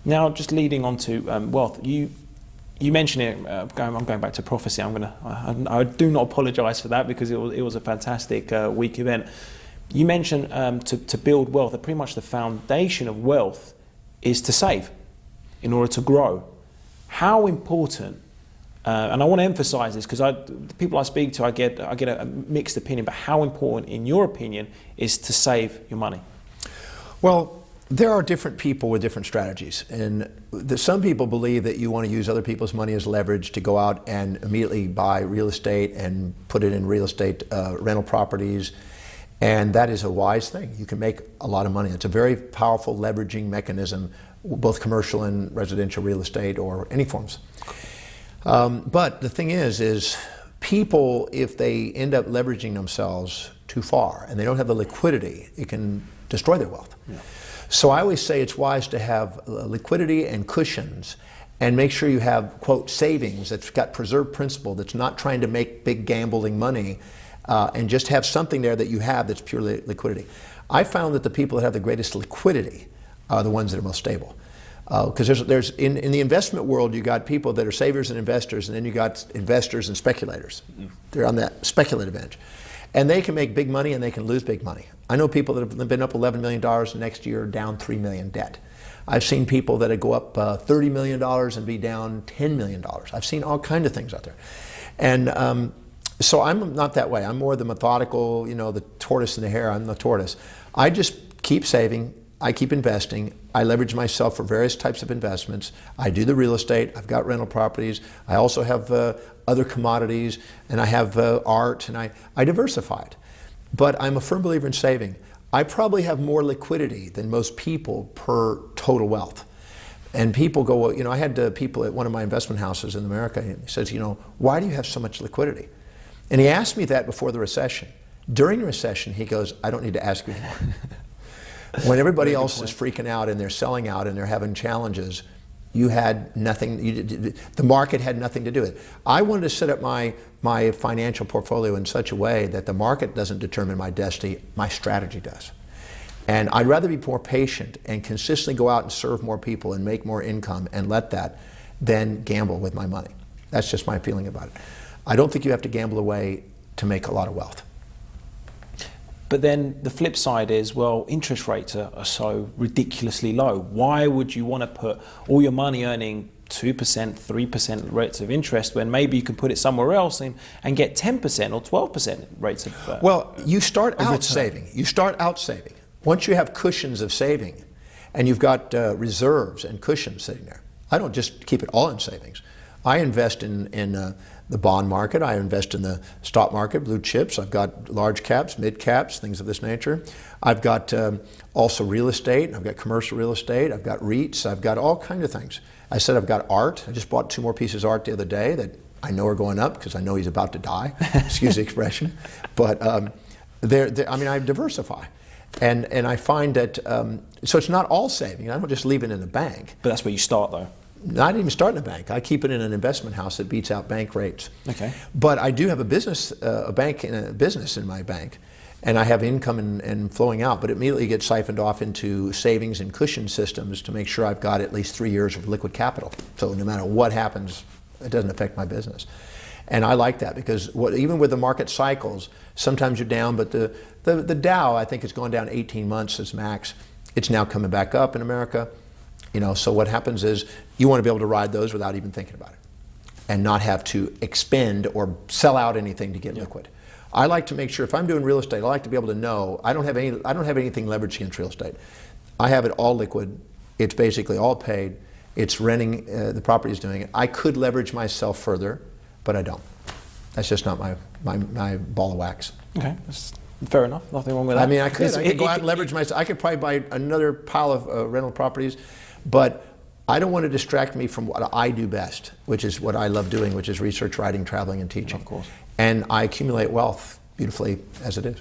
Now, just leading on to wealth, you mentioned it. I'm going back to prophecy. I do not apologise for that because it was a fantastic week event. You mentioned to build wealth, that pretty much the foundation of wealth is to save in order to grow. How important? And I want to emphasize this because the people I speak to, I get a mixed opinion. But how important, in your opinion, is to save your money? Well, there are different people with different strategies, and some people believe that you want to use other people's money as leverage to go out and immediately buy real estate and put it in real estate rental properties, and that is a wise thing. You can make a lot of money. It's a very powerful leveraging mechanism, both commercial and residential real estate or any forms. But the thing is people, if they end up leveraging themselves too far and they don't have the liquidity, it can destroy their wealth. Yeah. So I always say it's wise to have liquidity and cushions and make sure you have, quote, savings that's got preserved principal, that's not trying to make big gambling money, and just have something there that you have that's purely liquidity. I found that the people that have the greatest liquidity are the ones that are most stable. Because there's in the investment world, you got people that are savers and investors, and then you got investors and speculators. They're on that speculative edge. And they can make big money and they can lose big money. I know people that have been up $11 million the next year, down $3 million debt. I've seen people that go up $30 million and be down $10 million. I've seen all kinds of things out there. And so I'm not that way. I'm more the methodical, the tortoise and the hare. I'm the tortoise. I just keep saving. I keep investing. I leverage myself for various types of investments. I do the real estate. I've got rental properties. I also have other commodities, and I have art, and I diversify it. But I'm a firm believer in saving. I probably have more liquidity than most people per total wealth. And people go, well, I had people at one of my investment houses in America, and he says, why do you have so much liquidity? And he asked me that before the recession. During the recession, he goes, I don't need to ask you anymore. When everybody else is freaking out and they're selling out and they're having challenges, you had nothing, the market had nothing to do with it. I wanted to set up my financial portfolio in such a way that the market doesn't determine my destiny, my strategy does. And I'd rather be more patient and consistently go out and serve more people and make more income and let that than gamble with my money. That's just my feeling about it. I don't think you have to gamble away to make a lot of wealth. But then the flip side is, well, interest rates are so ridiculously low. Why would you want to put all your money earning 2%, 3% rates of interest when maybe you can put it somewhere else and get 10% or 12% rates of well, you start out saving. You start out saving. Once you have cushions of saving and you've got reserves and cushions sitting there, I don't just keep it all in savings. I invest in the bond market. I invest in the stock market, blue chips. I've got large caps, mid caps, things of this nature. I've got also real estate. I've got commercial real estate. I've got REITs. I've got all kinds of things. I said I've got art. I just bought 2 more pieces of art the other day that I know are going up because I know he's about to die. Excuse the expression. But I mean, I diversify. And I find that, so it's not all saving. I don't just leave it in the bank. But that's where you start, though. Not even start in a bank. I keep it in an investment house that beats out bank rates. Okay. But I do have a business, a business in my bank, and I have income and flowing out. But it immediately gets siphoned off into savings and cushion systems to make sure I've got at least 3 years of liquid capital. So no matter what happens, it doesn't affect my business. And I like that because even with the market cycles, sometimes you're down. But the Dow, I think, has gone down 18 months as max. It's now coming back up in America. So what happens is you want to be able to ride those without even thinking about it and not have to expend or sell out anything to get liquid. I like to make sure if I'm doing real estate, I like to be able to know I don't have anything leveraged against real estate. I have it all liquid. It's basically all paid. It's renting, the property is doing it. I could leverage myself further, but I don't. That's just not my ball of wax. Okay. That's fair enough. Nothing wrong with that. I mean, I could go out and leverage myself. I could probably buy another pile of rental properties. But I don't want to distract me from what I do best, which is what I love doing, which is research, writing, traveling, and teaching. Of course. And I accumulate wealth beautifully as it is.